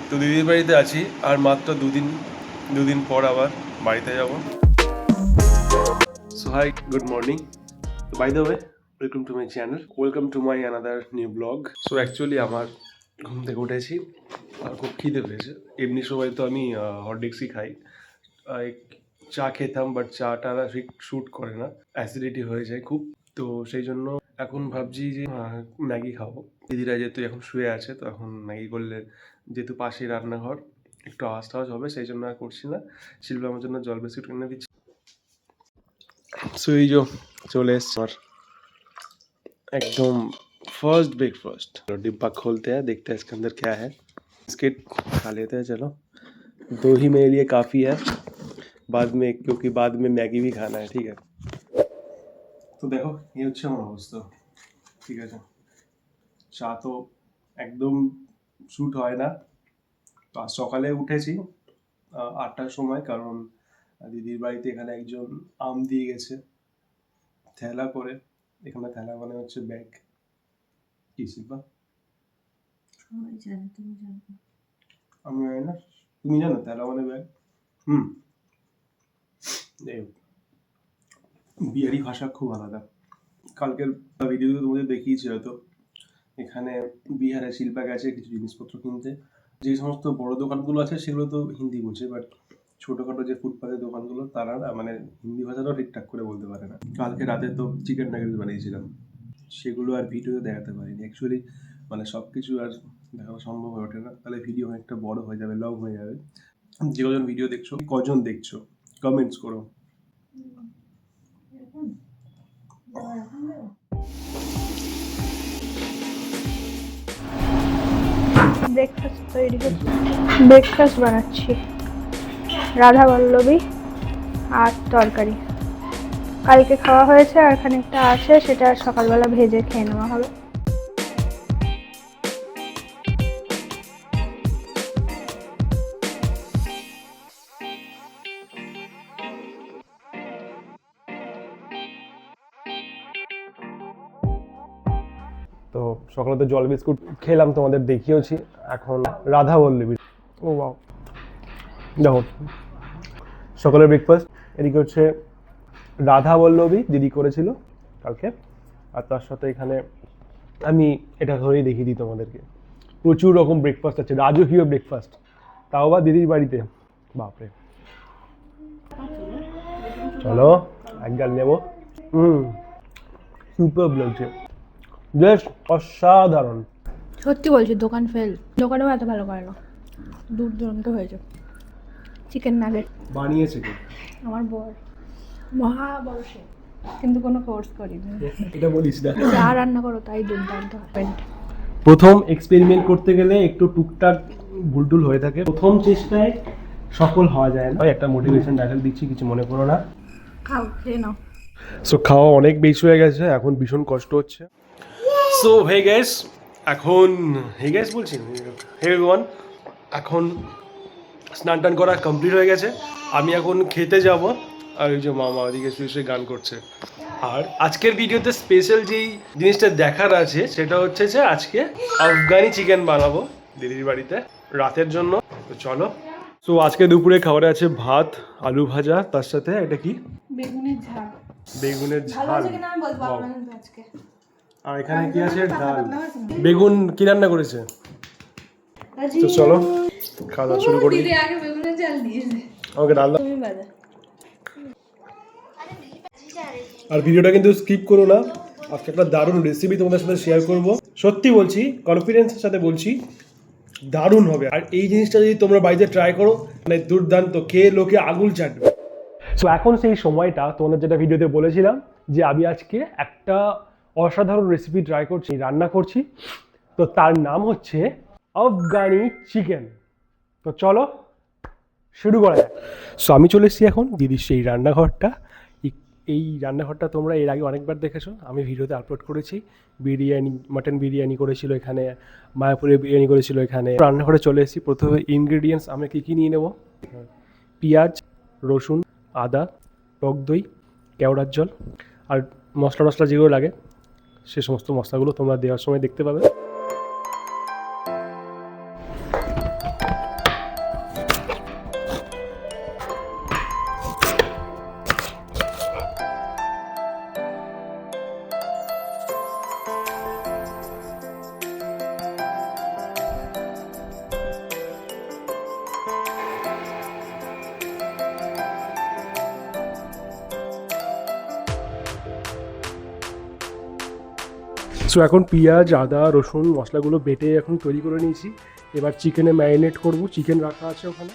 তো দিদির বাড়িতে আছি আর মাত্র দুদিন পর আবার বাড়িতে যাব। So hi, good morning. By the way, welcome to my channel, welcome to my another new blog. So actually আমার ঘুম থেকে উঠেছি আর খুব খিদে পেয়েছে। এমনি সময় তো আমি হরলিক্সই খাই, চা খেতাম, বাট চাটা ঠিক শ্যুট করে না, অ্যাসিডিটি হয়ে যায় খুব। তো সেই জন্য এখন ভাবছি যে ম্যাগি খাবো। দিদিরা যেহেতু এখন শুয়ে আছে, তো এখন ম্যাগি করলে যেহেতু পাশেই রান্নাঘর, একটু আওয়াজ টাওয়াজ হবে, সেই জন্য আর করছি না। শিল্প আমার জন্য জল বিস্কুট কিনে দিচ্ছি। সো এই যে চলে এসছে আমার एकदम फर्स्ट ब्रेकफास्ट। डिब्बा खोलते हैं, देखते हैं इसके अंदर क्या है। बिस्किट खा लेते हैं, चलो। 2 ही मेरे लिए काफ़ी है, बाद में, क्योंकि बाद में मैगी भी खाना है, ठीक है। তো দেখো এই হচ্ছে আমার অবস্থা, ঠিক আছে। চা তো একদম শ্যুট হয় না। তো আজ সকালে উঠেছি 8টার সময়, কারণ দিদির বাড়িতে এখানে একজন আম দিয়ে গেছে থেলা করে। এখানে থেলা মানে হচ্ছে ব্যাগ। কি শিল্পা? সবাই জানে, তুমি জানো না? আমি জানি না, তুমি জানো থেলা মানে ব্যাগ? যাই হোক, বিহারি ভাষা খুব আলাদা। কালকের ভিডিওতে তোমাদের দেখিয়েছি হয়তো, এখানে বিহারে শিল্পা গেছে কিছু জিনিসপত্র কিনতে। যে সমস্ত বড় দোকানগুলো আছে সেগুলো তো হিন্দি বোঝে, বাট ছোটোখাটো যে ফুটপাতের দোকানগুলো তারা না, মানে হিন্দি ভাষাটাও ঠিকঠাক করে বলতে পারে না। কালকে রাতে তো চিকেন নাগেটস বানিয়েছিলাম, সেগুলো আর ভিডিওতে দেখাতে পারিনি অ্যাকচুয়ালি। মানে সব কিছু আর দেখানো সম্ভব হয়ে ওঠে না, তাহলে ভিডিও অনেকটা বড় হয়ে যাবে, লং হয়ে যাবে। যে কজন ভিডিও দেখছো, কজন দেখছো, কমেন্টস করো। ব্রেকফাস্ট তৈরি করছি, ব্রেকফাস্ট বানাচ্ছি, রাধা বল্লবী আর তরকারি। কালকে খাওয়া হয়েছে আর খানিকটা আছে, সেটা সকালবেলা ভেজে খেয়ে নেওয়া হবে। তো সকালে তো জল বিস্কুট খেলাম, তোমাদের দেখিয়েছি। এখন রাধা বল্লবী, ও বাও, দেখো সকালের ব্রেকফাস্ট। এদিকে হচ্ছে রাধা বল্লবী দিদি করেছিল কালকে, আর তার সাথে এখানে আমি এটা ধরেই দেখিয়ে দিই তোমাদেরকে, প্রচুর রকম ব্রেকফাস্ট আছে, রাজকীয় ব্রেকফাস্ট, তাও আবার দিদির বাড়িতে। বাপরে, চলো এক গাল নেবো। সুপার লাগছে, জাস্ট অসাধারণ। সত্যি বলছি, দোকান ফেল, দোকানেও এত ভালো করে না, দুর্দান্ত হয়েছে। চিকেন নাগেট বানিয়েছে কে? আমার বর, মহা বড় সে, কিন্তু কোনো কোর্স করিনি। এটা বলিস না, যা রান্না করো তাই দুর্দান্ত হয়। প্রথম এক্সপেরিমেন্ট করতে গেলে একটু টুকটাক ভুলটুল হয়ে থাকে, প্রথম চেষ্টায় সফল হওয়া যায় না। একটা মোটিভেশন ডায়লগ দিচ্ছি, কিছু মনে করো না। খাও, খেয়ে নাও। সো খাওয়া অনেক বেশি হয়ে গেছে, এখন ভীষণ কষ্ট হচ্ছে। সো হে গাইস, এখন হে গাইস বলছি, হে এভরিওয়ান, এখন স্নান টান করা কমপ্লিট হয়ে গেছে। আমি এখন খেতে যাব, আর ওই যে মামা ওদিকে শুয়ে শুয়ে গান করছে। আর আজকের ভিডিওতে স্পেশাল যেই জিনিসটা দেখার আছে সেটা হচ্ছে যে আজকে আফগানি চিকেন বানাবো দিদির বাড়িতে রাতের জন্য। তো চলো। সো আজকে দুপুরে খাবারে আছে ভাত, আলু ভাজা, তার সাথে এটা কি, বেগুনের ঝাল। বেগুনের ভালো ঝাল। আছে কিনা আমি বলবো Wow. আপনাদের আজকে। আর এখানে কি আছে, ডাল। বেগুন কি রান্না করেছে? তো চলো খাওয়া দাওয়া শুরু করি। দিদি আগে বেগুনের ঝাল দিয়েছে, আমাকে ডাল দাও। তুমি বাজা। আর ভিডিওটা কিন্তু স্কিপ করো না, আজকে একটা দারুণ রেসিপি তোমাদের সাথে শেয়ার করব। সত্যি বলছি, কনফিডেন্সের সাথে বলছি, দারুণ হবে। আর এই জিনিসটা যদি তোমরা বাড়িতে ট্রাই করো, মানে দুর্দান্ত, খেয়ে লোকে আঙুল চাটবে। সো এখন সেই সময়টা, তোমাদের যেটা ভিডিওতে বলেছিলাম যে আমি আজকে একটা অসাধারণ রেসিপি ট্রাই করছি, রান্না করছি। তো তার নাম হচ্ছে আফগানি চিকেন। তো চলো শুরু করা যাক। সো আমি চলে এসেছি এখন দিদির সেই রান্নাঘরটা। এই রান্নাঘরটা তোমরা এর আগে অনেকবার দেখেছো, আমি ভিডিওতে আপলোড করেছি। বিরিয়ানি, মাটন বিরিয়ানি করেছিল এখানে, মায়াপুরের বিরিয়ানি করেছিল এখানে। রান্নাঘরে চলে এসেছি। প্রথমে ইনগ্রেডিয়েন্টস আমরা কী কী নিয়ে নেব: পেঁয়াজ, রসুন, আদা, টক দই, কেওড়ার জল, আর মশলা যেগুলো লাগে সে সমস্ত মশলাগুলো তোমরা দেওয়ার সময় দেখতে পাবে। সো এখন পেঁয়াজ আদা রসুন মশলাগুলো বেটে এখন তৈরি করে নিয়েছি। এবার চিকেনে ম্যারিনেট করব, চিকেন রাখা আছে ওখানে।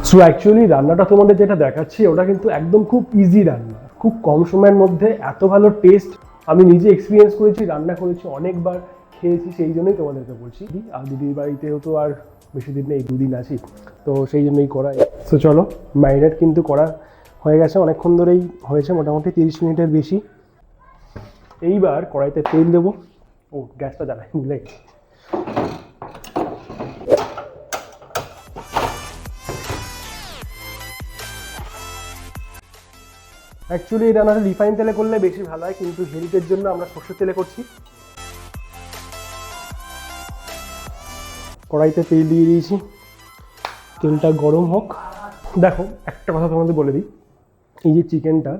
সো অ্যাকচুয়ালি রান্নাটা তোমাদের যেটা দেখাচ্ছি ওটা কিন্তু একদম খুব ইজি রান্না, খুব কম সময়ের মধ্যে এত ভালো টেস্ট আমি নিজে এক্সপিরিয়েন্স করেছি, রান্না করেছি, অনেকবার খেয়েছি, সেই জন্যই তোমাদেরকে বলছি। আর দিদির বাড়িতেও তো আর বেশি দিন নেই, 2 দিন আছি, তো সেই জন্যই করা। সো চলো, ম্যারিনেট কিন্তু করা হয়ে গেছে, অনেকক্ষণ ধরেই হয়েছে, মোটামুটি 30 মিনিটের বেশি। এইবার কড়াইতে তেল দেবো। ও গ্যাসটা জ্বালাই ভুলে গেছি। অ্যাকচুয়ালি এই রান্নাটা রিফাইন তেলে করলে বেশি ভালো হয়, কিন্তু হেলথের জন্য আমরা সরষের তেলে করছি। কড়াইতে তেল দিয়ে দিয়েছি, তেলটা গরম হোক। দেখো একটা কথা তোমাদের বলে দিই, এই যে চিকেনটা,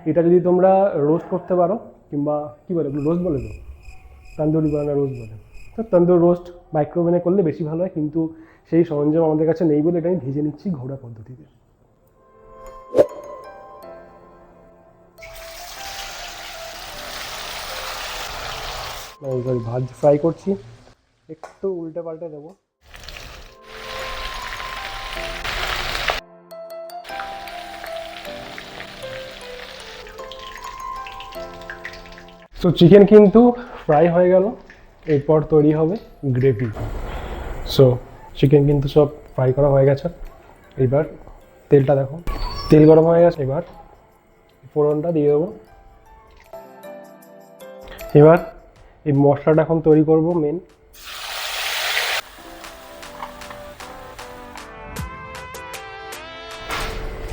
এটা যদি তোমরা রোস্ট করতে পারো, কিংবা কী বলে রোস্ট বলে তো, তন্দুরি বানানো রোস্ট বলে, তো তন্দুর রোস্ট মাইক্রোওভেনে করলে বেশি ভালো হয়, কিন্তু সেই সরঞ্জাম আমাদের কাছে নেই বলে এটা আমি ভেজে নিচ্ছি ঘোড়া পদ্ধতিতে। ভাজ ফ্রাই করছি, একটু উল্টে পাল্টে দেবো। সো চিকেন কিন্তু ফ্রাই হয়ে গেল, এরপর তৈরি হবে গ্রেভি। সো চিকেন কিন্তু সব ফ্রাই করা হয়ে গেছে, এবার তেলটা দেখো, তেল গরম হয়ে গেছে, এবার ফোড়নটা দিয়ে দেবো। এবার এই মশলাটা এখন তৈরি করব মেন।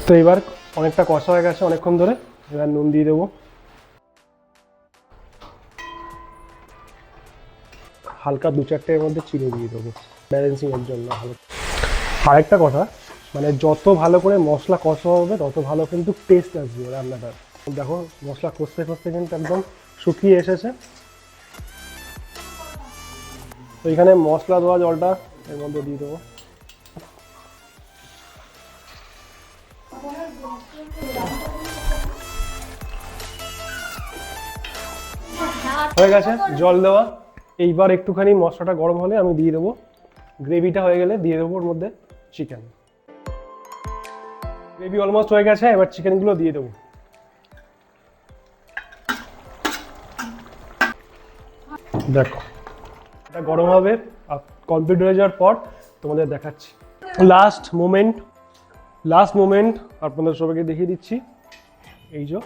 তো এবার অনেকটা কষা হয়ে গেছে অনেকক্ষণ ধরে, এবার নুন দিয়ে দেবো, হালকা 2-4টের মধ্যে চিনি দিয়ে দেবো ব্যালেন্সিংয়ের জন্য। আরেকটা কথা, মানে যত ভালো করে মশলা কষা হবে তত ভালো কিন্তু টেস্ট আসবে রান্নাটার। দেখো মশলা কষতে কষতে কিন্তু একদম শুকিয়ে এসেছে। তো এখানে মশলা দেওয়া জলটা এর মধ্যে দিয়ে দেবো। হয়ে গেছে জল দেওয়া, এইবার একটুখানি মশলাটা গরম হলে আমি দিয়ে দেবো, গ্রেভিটা হয়ে গেলে দিয়ে দেবো ওর মধ্যে চিকেন। গ্রেভি অলমোস্ট হয়ে গেছে, এবার চিকেনগুলো দিয়ে দেবো। দেখো এটা গরম হবে, কমপ্লিট হয়ে যাওয়ার পর তোমাদের দেখাচ্ছি। লাস্ট মোমেন্ট আপনাদের সবাইকে দেখিয়ে দিচ্ছি। এই যে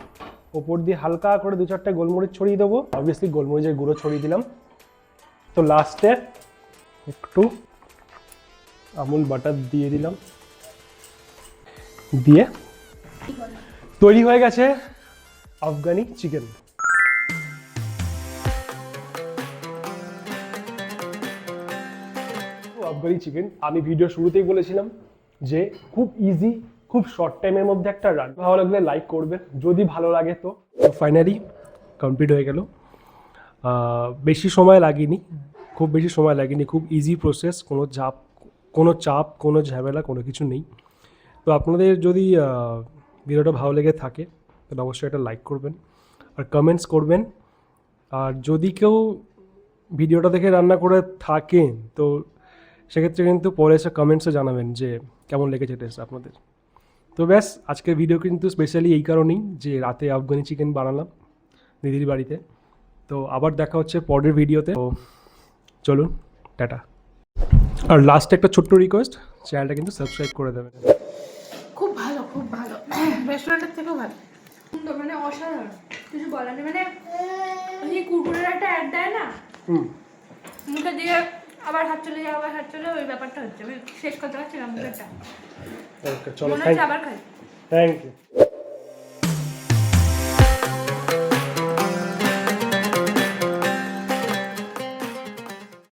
ওপর দিয়ে হালকা করে 2-4টে গোলমরিচ ছড়িয়ে দেবো, অবভিয়াসলি গোলমরিচের গুঁড়ো ছড়িয়ে দিলাম। তো লাস্টে একটু আমুল বাটার দিয়ে দিলাম, দিয়ে তৈরি হয়ে গেছে আফগানি চিকেন। আফগানি চিকেন আমি ভিডিও শুরুতেই বলেছিলাম যে খুব ইজি, খুব শর্ট টাইমের মধ্যে একটা রান্না। ভালো লাগলে লাইক করবেন, যদি ভালো লাগে তো। ফাইনালি কমপ্লিট হয়ে গেল, বেশি সময় লাগেনি, খুব বেশি সময় লাগেনি, খুব ইজি প্রসেস, কোনো চাপ কোনো ঝামেলা কোনো কিছু নেই। তো আপনাদের যদি ভিডিওটা ভালো লেগে থাকে তাহলে অবশ্যই একটা লাইক করবেন আর কমেন্টস করবেন। আর যদি কেউ ভিডিওটা দেখে রান্না করে থাকেন তো সেক্ষেত্রে কিন্তু পরে এসে কমেন্টসে জানাবেন যে কেমন লেগেছে টেস্ট আপনাদের। তো ব্যাস, আজকের ভিডিও কিন্তু স্পেশালি এই কারণেই যে রাতে আফগানি চিকেন বানালাম দিদির বাড়িতে। তো আবার দেখা হচ্ছে পরের ভিডিওতে, তো চলুন টাটা। আর লাস্টে একটা ছোট্ট রিকোয়েস্ট, চ্যানেলটা কিন্তু সাবস্ক্রাইব করে দেবেন। খুব ভালো রেস্টুরেন্টের থেকেও ভালো, মানে অসাধারণ, কিছু বলার নেই। মানে ওই কুকুরের একটা অ্যাড দেয় না, মুখে দিয়ে আবার হাত চলে যায়, আবার হাত চলে, ওই ব্যাপারটা হচ্ছে। আমি শেষ করতে পারছি না মুখেরটা, ওকে চলো, মনে হচ্ছে আবার খাই। Thank you.